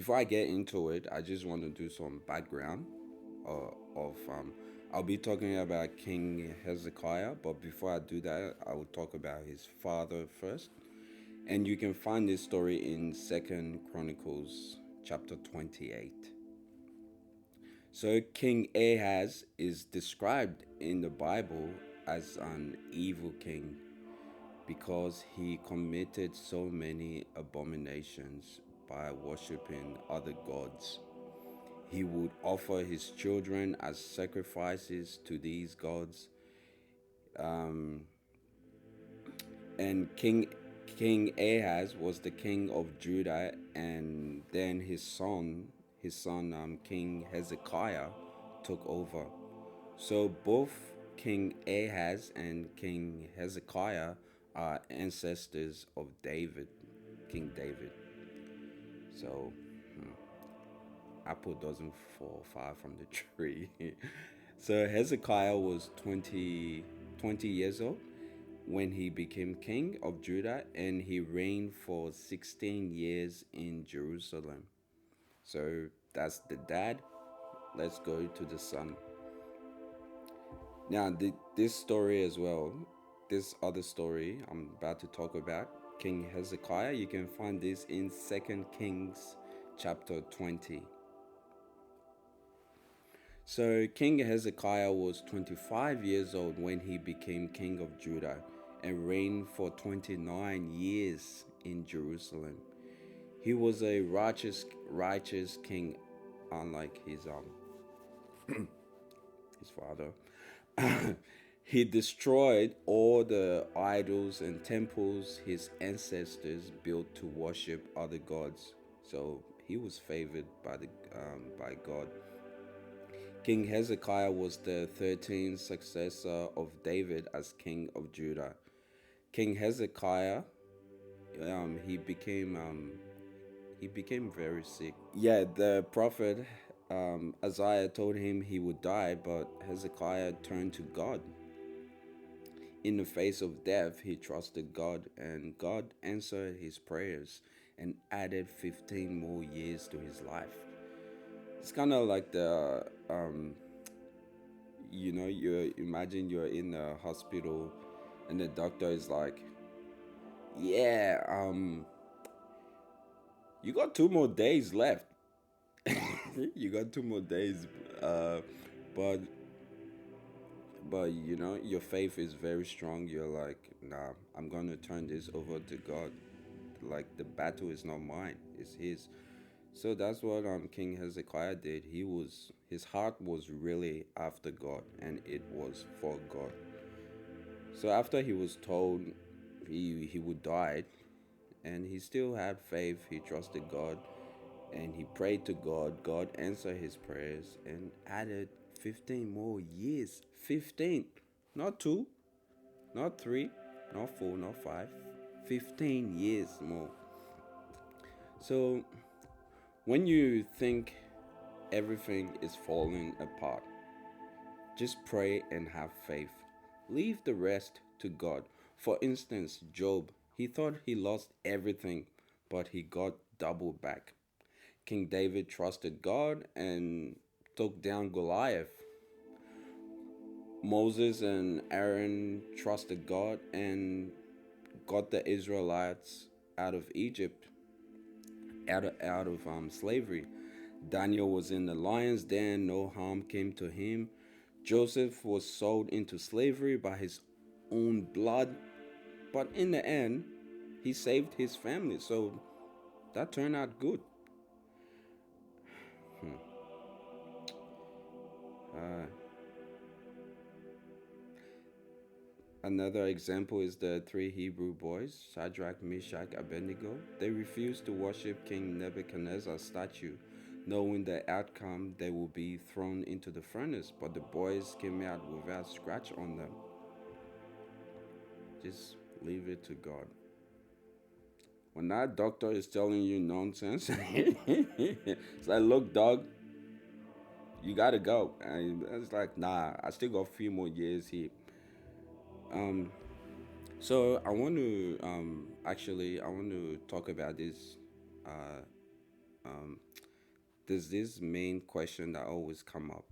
before I get into it, I just want to do some background of I'll be talking about King Hezekiah, but before I do that, I will talk about his father first. And you can find this story in Second Chronicles chapter 28. So King Ahaz is described in the Bible as an evil king because he committed so many abominations by worshiping other gods. He would offer his children as sacrifices to these gods. Um, and King Ahaz was the king of Judah, and then his son King Hezekiah took over. So both King Ahaz and King Hezekiah are ancestors of David, King David. So apple doesn't fall far from the tree. So Hezekiah was 20 years old when he became king of Judah, and he reigned for 16 years in Jerusalem. So that's the dad. Let's go to the son. Now, this story as well, this other story I'm about to talk about, King Hezekiah, you can find this in Second Kings chapter 20. So King Hezekiah was 25 years old when he became king of Judah and reigned for 29 years in Jerusalem. He was a righteous king, unlike his father. He destroyed all the idols and temples his ancestors built to worship other gods. So he was favored by God. King Hezekiah was the 13th successor of David as king of Judah. King Hezekiah, um, he became um, he became very sick. Yeah, the prophet Isaiah told him he would die, but Hezekiah turned to God. In the face of death, he trusted God, and God answered his prayers and added 15 more years to his life. It's kind of like you imagine you're in a hospital and the doctor is like, yeah, you got 2 more days left. You got 2 more days, uh, but your faith is very strong. You're like, nah, I'm gonna turn this over to God. Like the battle is not mine, it's his. So that's what King Hezekiah did. His heart was really after God, and it was for God. So after he was told he would die, and he still had faith, he trusted God, and he prayed to God. God answered his prayers and added 15 more years. 15, not two, not three, not four, not five. 15 years more. So when you think everything is falling apart, just pray and have faith. Leave the rest to God. For instance, Job, he thought he lost everything, but he got double back. King David trusted God and took down Goliath. Moses and Aaron trusted God and got the Israelites out of Egypt, out of slavery. Daniel was in the lion's den, no harm came to him. Joseph was sold into slavery by his own blood, but in the end, he saved his family, so that turned out good. Hmm. Uh, Another example is the three Hebrew boys, Shadrach, Meshach, Abednego. They refused to worship King Nebuchadnezzar's statue, knowing the outcome they will be thrown into the furnace, but the boys came out without scratch on them. Just leave it to God. When that doctor is telling you nonsense, it's like, look, dog, you gotta go. And it's like, nah, I still got a few more years here. Um, so I want to talk about this uh, there's this main question that always come up.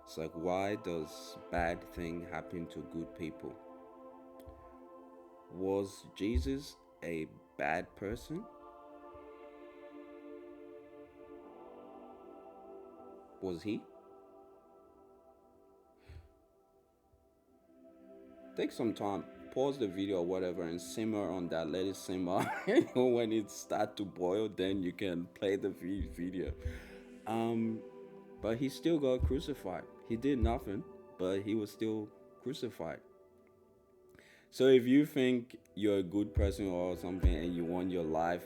It's like, why does bad thing happen to good people? Was Jesus a bad person? Was he? Take some time, pause the video or whatever, and simmer on that. Let it simmer. When it start to boil, then you can play the video. Um, but he still got crucified. He did nothing, but he was still crucified. So if you think you're a good person or something, and you want your life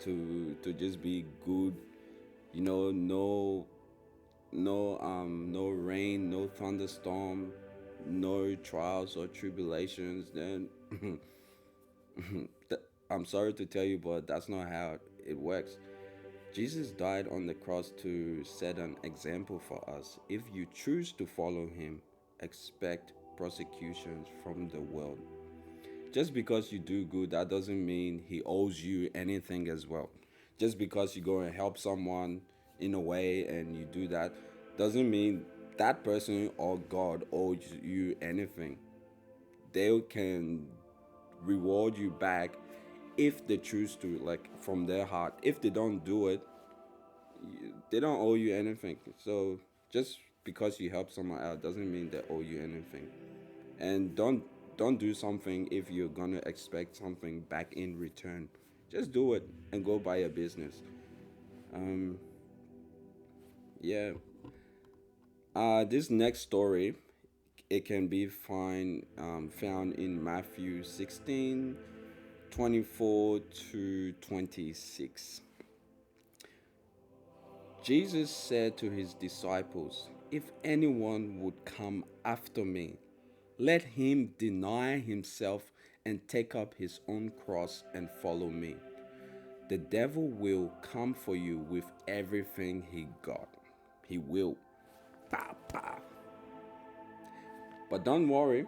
to just be good, no rain, no thunderstorm, no trials or tribulations, then I'm sorry to tell you, but that's not how it works. Jesus died on the cross to set an example for us. If you choose to follow him, expect persecutions from the world. Just because you do good, that doesn't mean he owes you anything as well. Just because you go and help someone in a way and you do that, doesn't mean that person or God owes you anything. They can reward you back if they choose to, like from their heart. If they don't do it, they don't owe you anything. So just because you help someone out doesn't mean they owe you anything. And don't do something if you're gonna expect something back in return. Just do it and go buy a business. Um, yeah. This next story, it can be found in Matthew 16:24 to 26. Jesus said to his disciples, "If anyone would come after me, let him deny himself and take up his own cross and follow me. The devil will come for you with everything he got. He will. Bah, bah. But don't worry,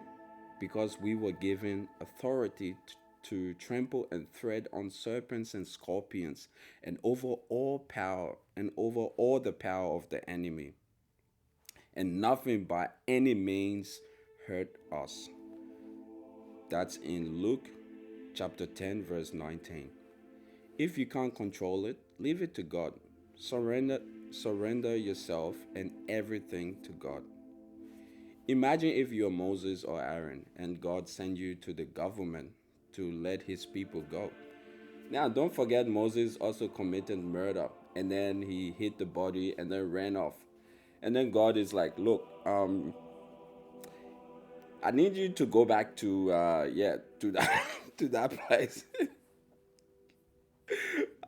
because we were given authority to trample and tread on serpents and scorpions and over all the power of the enemy, and nothing by any means hurt us." That's in Luke chapter 10 verse 19. If you can't control it, leave it to God. Surrender yourself and everything to God. Imagine if you're Moses or Aaron and God sent you to the government to let his people go. Now, don't forget Moses also committed murder, and then he hit the body and then ran off. And then God is like, "Look, I need you to go back to to that to that place."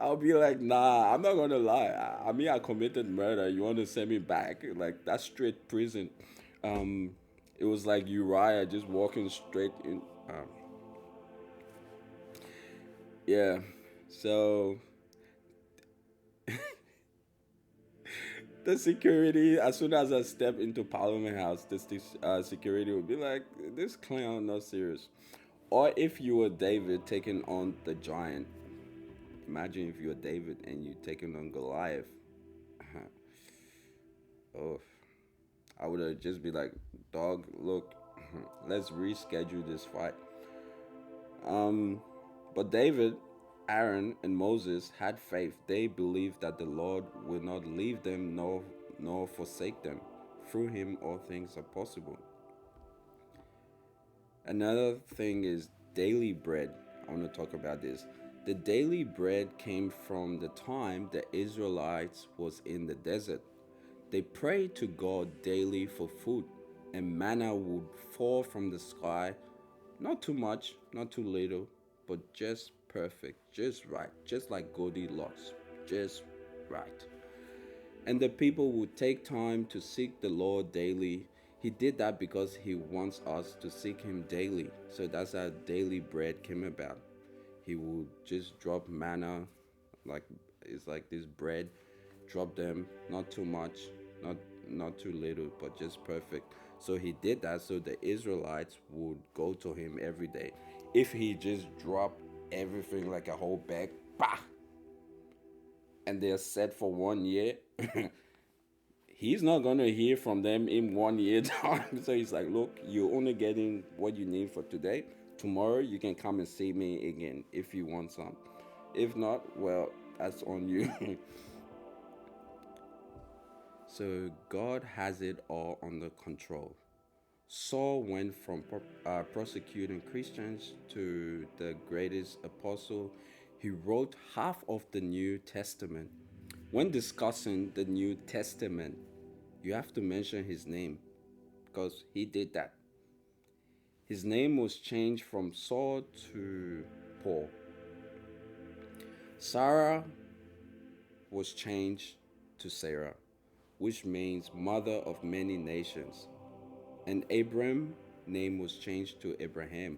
I'll be like, "Nah, I'm not gonna lie. I mean, I committed murder. You want to send me back? Like that's straight prison." Um, it was like Uriah just walking straight in. Yeah. So the security, as soon as I step into Parliament House, this security would be like, "This clown not serious." Or if you were David taking on the giant, imagine if you were David and you taking on Goliath. Oh, I would have just be like, "Dog, look, let's reschedule this fight." Um, but David, Aaron, and Moses had faith. They believed that the Lord will not leave them nor forsake them. Through him, all things are possible. Another thing is daily bread. I want to talk about this. The daily bread came from the time the Israelites was in the desert. They prayed to God daily for food, and manna would fall from the sky. Not too much, not too little, but just perfect, just right, just like Goldilocks, just right. And the people would take time to seek the Lord daily. He did that because he wants us to seek him daily. So that's how daily bread came about. He would just drop manna, like it's like this bread, drop them, not too much, not not too little, but just perfect. So he did that so the Israelites would go to him every day. If he just dropped everything like a whole bag, bah, and they're set for 1 year, he's not going to hear from them in 1 year time. So he's like, look, you're only getting what you need for today. Tomorrow you can come and see me again if you want some. If not, well, that's on you. So God has it all under control. Saul went from prosecuting Christians to the greatest apostle. He wrote half of the New Testament. When discussing the New Testament, you have to mention his name because he did that. His name was changed from Saul to Paul. Sarah was changed to Sarah, which means mother of many nations. And Abram name was changed to Abraham,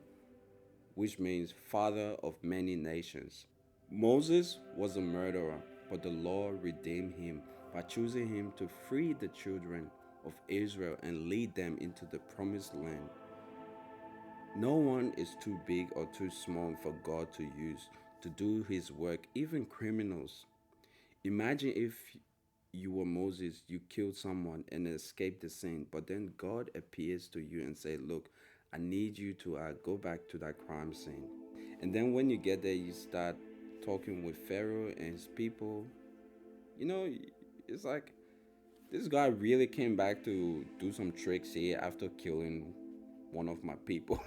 which means father of many nations. Moses was a murderer, but the Lord redeemed him by choosing him to free the children of Israel and lead them into the promised land. No one is too big or too small for God to use to do his work, even criminals. Imagine if you were Moses, you killed someone and escaped the sin, but then God appears to you and say, look, I need you to go back to that crime scene. And then when you get there, you start talking with Pharaoh and his people. You know, it's like this guy really came back to do some tricks here after killing one of my people.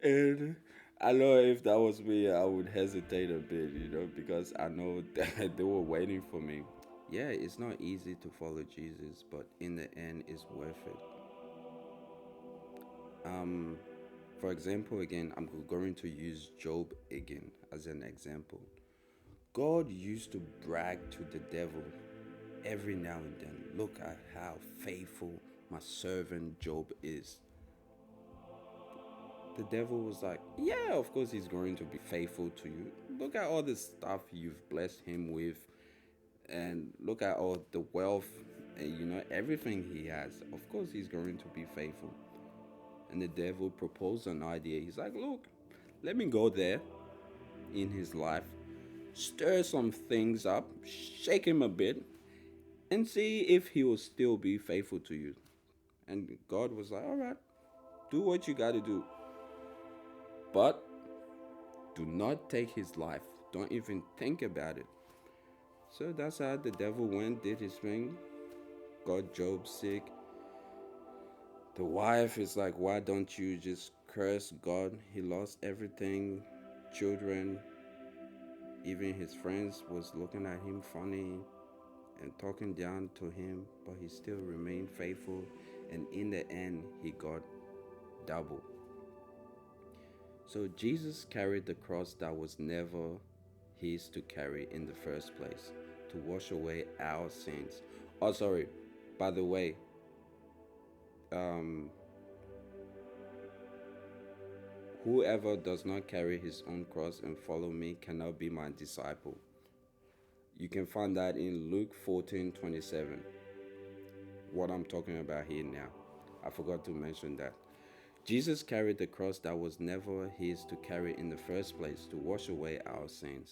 And I know if that was me, I would hesitate a bit, because I know that they were waiting for me. Yeah, it's not easy to follow Jesus, but in the end, it's worth it. Um, for example, again, I'm going to use Job again as an example. God used to brag to the devil every now and then. Look at how faithful my servant Job is. The devil was like, yeah, of course he's going to be faithful to you. Look at all the stuff you've blessed him with, and look at all the wealth and everything he has. Of course he's going to be faithful. And the devil proposed an idea. He's like, look, let me go there in his life, stir some things up, shake him a bit, and see if he will still be faithful to you. And God was like, all right, do what you got to do. But do not take his life. Don't even think about it. So that's how the devil went, did his thing, got Job sick. The wife is like, why don't you just curse God? He lost everything, children, even his friends was looking at him funny and talking down to him, but he still remained faithful. And in the end, he got double. So Jesus carried the cross that was never his to carry in the first place, to wash away our sins. Oh, sorry. By the way, um, whoever does not carry his own cross and follow me cannot be my disciple. You can find that in Luke 14:27. What I'm talking about here now. I forgot to mention that. Jesus carried the cross that was never his to carry in the first place, to wash away our sins.